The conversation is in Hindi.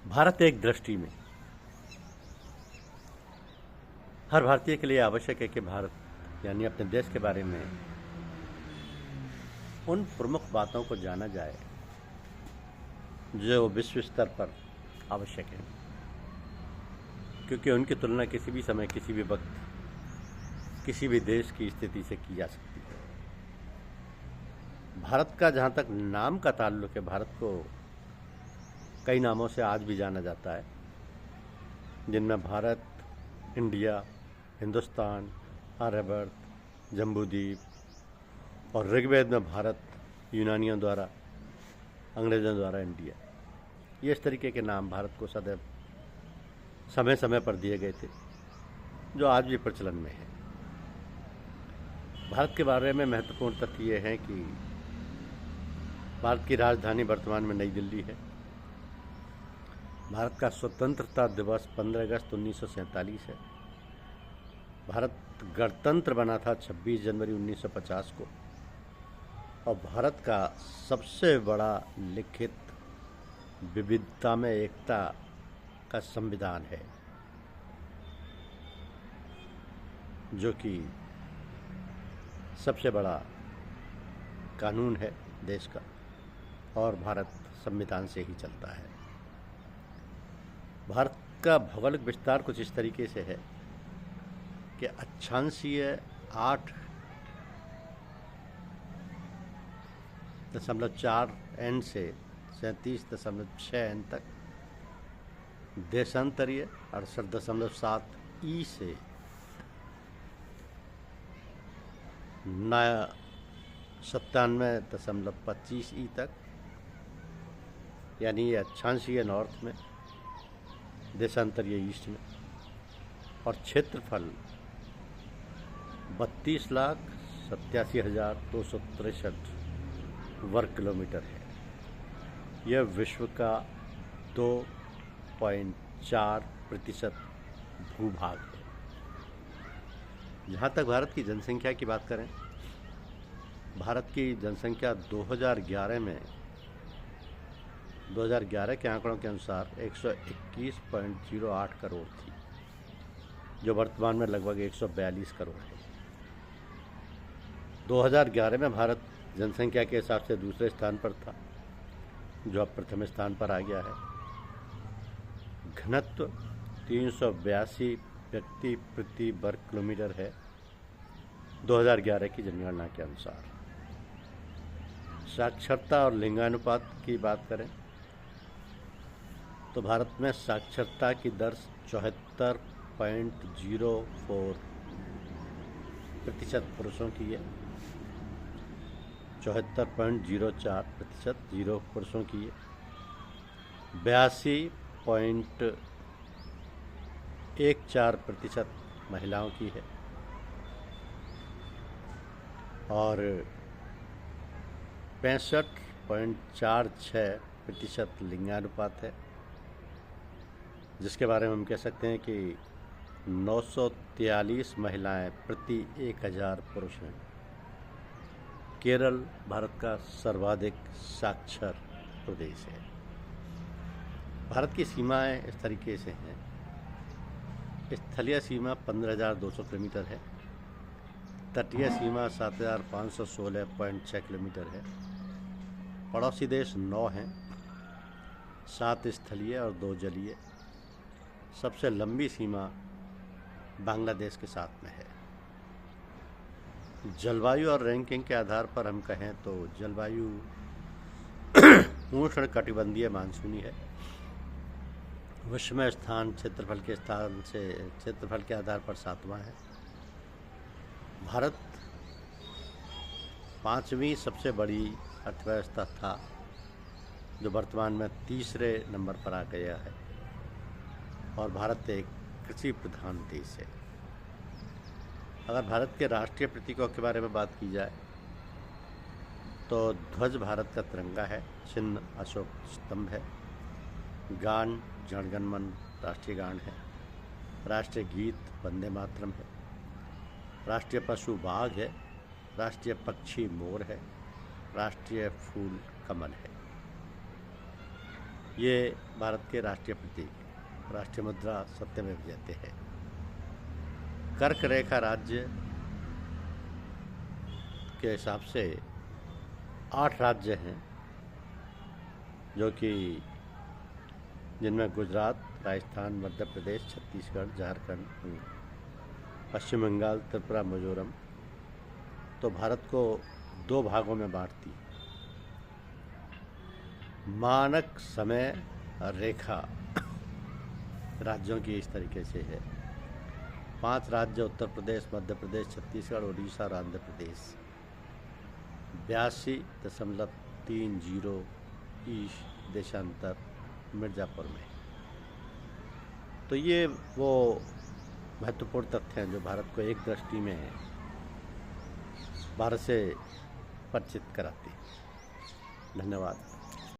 भारत एक दृष्टि में हर भारतीय के लिए आवश्यक है कि भारत यानी अपने देश के बारे में उन प्रमुख बातों को जाना जाए जो विश्व स्तर पर आवश्यक है, क्योंकि उनकी तुलना किसी भी समय किसी भी वक्त किसी भी देश की स्थिति से की जा सकती है। भारत का जहाँ तक नाम का ताल्लुक है, भारत को कई नामों से आज भी जाना जाता है, जिनमें भारत, इंडिया, हिंदुस्तान, आर्यभट्ट, जम्बूद्वीप और ऋग्वेद में भारत यूनानियों द्वारा, अंग्रेज़ों द्वारा इंडिया, ये इस तरीके के नाम भारत को सदैव समय समय पर दिए गए थे, जो आज भी प्रचलन में है। भारत के बारे में महत्वपूर्ण तथ्य ये हैं कि भारत की राजधानी वर्तमान में नई दिल्ली है। भारत का स्वतंत्रता दिवस 15 अगस्त 1947 है। भारत गणतंत्र बना था 26 जनवरी 1950 को, और भारत का सबसे बड़ा लिखित विविधता में एकता का संविधान है, जो कि सबसे बड़ा कानून है देश का, और भारत संविधान से ही चलता है। भारत का भौगोलिक विस्तार कुछ इस तरीके से है कि अक्षांशीय 8.4 n से 37.6 n तक, देशांतरीय 68.7 e से 97.25 e तक, यानी ये अक्षांशीय नॉर्थ में, देशांतरीय ईस्ट में, और क्षेत्रफल 32,87,263 वर्ग किलोमीटर है। यह विश्व का 2.4% भूभाग है। जहाँ तक भारत की जनसंख्या की बात करें, भारत की जनसंख्या 2011 के आंकड़ों के अनुसार 121.08 करोड़ थी, जो वर्तमान में लगभग 142 करोड़ है। 2011 में भारत जनसंख्या के हिसाब से दूसरे स्थान पर था, जो अब प्रथम स्थान पर आ गया है। घनत्व 382 व्यक्ति प्रति वर्ग किलोमीटर है 2011 की जनगणना के अनुसार। साक्षरता और लिंगानुपात की बात करें तो भारत में साक्षरता की दर 74.04% पुरुषों की है, 74.04% पुरुषों की है, 82.14% महिलाओं की है, और 65.46% लिंगानुपात है, जिसके बारे में हम कह सकते हैं कि 943 महिलाएं प्रति 1000 पुरुष हैं। केरल भारत का सर्वाधिक साक्षर प्रदेश है। भारत की सीमाएं इस तरीके से हैं। स्थलीय सीमा 15,200 किलोमीटर है, तटीय सीमा 7,516.6 किलोमीटर है, पड़ोसी देश 9 हैं, 7 स्थलीय और 2 जलीय। सबसे लंबी सीमा बांग्लादेश के साथ में है। जलवायु और रैंकिंग के आधार पर हम कहें तो जलवायु उष्ण कटिबंधीय मानसूनी है। विश्व में स्थान क्षेत्रफल के आधार पर 7वां है। भारत 5वीं सबसे बड़ी अर्थव्यवस्था था, जो वर्तमान में तीसरे नंबर पर आ गया है, और भारत एक कृषि प्रधान देश है। अगर भारत के राष्ट्रीय प्रतीकों के बारे में बात की जाए तो ध्वज भारत का तिरंगा है, चिन्ह अशोक स्तंभ है, गान जनगण मन राष्ट्रीय गान है, राष्ट्रीय गीत वंदे मातरम है, राष्ट्रीय पशु बाघ है, राष्ट्रीय पक्षी मोर है, राष्ट्रीय फूल कमल है। ये भारत के राष्ट्रीय प्रतीक, राष्ट्रीय मुद्रा सत्यमेव जयते है। कर्क रेखा राज्य के हिसाब से 8 राज्य हैं, जो कि जिनमें गुजरात, राजस्थान, मध्य प्रदेश, छत्तीसगढ़, झारखंड, पश्चिम बंगाल, त्रिपुरा, मिजोरम। तो भारत को 2 भागों में बांटती। मानक समय रेखा राज्यों की इस तरीके से है। 5 राज्य उत्तर प्रदेश, मध्य प्रदेश, छत्तीसगढ़, उड़ीसा और आंध्र प्रदेश। 82.30 ईस्ट देशांतर मिर्ज़ापुर में। तो ये वो महत्वपूर्ण तथ्य हैं जो भारत को एक दृष्टि में भारत से परिचित कराते हैं। धन्यवाद।